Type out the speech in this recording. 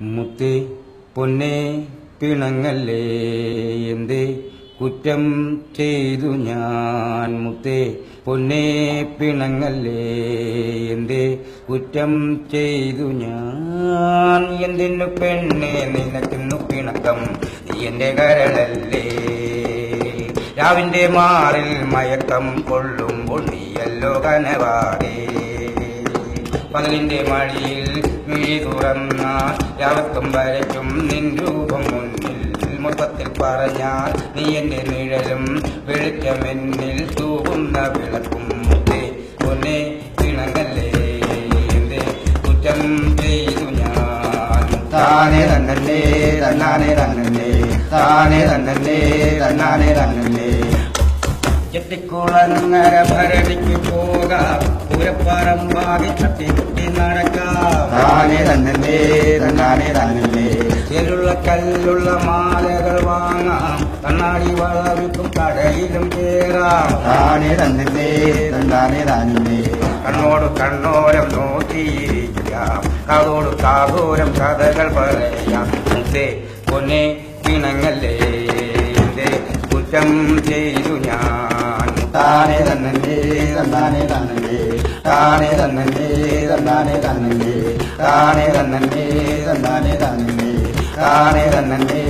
മുത്തേ പൊന്നേ പിണങ്ങല്ലേ എന്തേ കുറ്റം ചെയ്തു ഞാൻ മുത്തേ പൊന്നേ പിണങ്ങല്ലേ എന്തേ കുറ്റം ചെയ്തു ഞാൻ എന്തിനു പെണ്ണേ നിനക്കിന്നു പിണക്കം നീ എന്റെ കരളല്ലേ രാവിന്റെ മാറിൽ മയക്കം കൊള്ളുമ്പോൾ നീയല്ലോ കനവാടേ പകലിന്റെ മടിയിൽ മിഴി തുറന്നാൽ രാവത്തും വരയ്ക്കും നിൻ രൂപം മുന്നിൽ മൊത്തത്തിൽ പറഞ്ഞാൽ നീ എന്റെ നിഴലും വെളിച്ചമെന്നിൽ തൂകുന്ന വിളക്കും മുത്തേ പൊന്നേ പിണങ്ങല്ലേ എന്തേ കുറ്റം ചെയ്തു ഞാൻ താനേ തന്നല്ലേ തന്നാനേ തന്നല്ലേ താനേ തന്നല്ലേ തന്നാനേ തന്നല്ലേ ചെട്ടിക്കുളങ്ങര ഭരണിക്ക് പോകാം പൂരപ്പറമ്പാകെ തട്ടിക്കുട്ടി നടക്കാം താനേ തന്നല്ലേ തന്നാനേ തന്നല്ലേ ചെലുള്ള കല്ലുള്ള മാലകൾ വാങ്ങാം കണ്ണാടി വളവിക്കും കടയിലും ചേരാം താനേ തന്നല്ലേ തന്നാനേ തന്നല്ലേ കണ്ണോട് കണ്ണോരം നോക്കിയിരിക്കാം കാതോട് കാതോരം കഥകൾ പറയാം മുത്തേ പൊന്നേ പിണങ്ങല്ലേ കുറ്റം ചെയ്തു ഞാൻ താനേ തന്നല്ലേ തന്നാനേ തന്നല്ലേ താനേ തന്നല്ലേ തന്നാനേ തന്നല്ലേ താനേ തന്നല്ലേ തന്നാനേ തന്നല്ലേ താനേ തന്നല്ലേ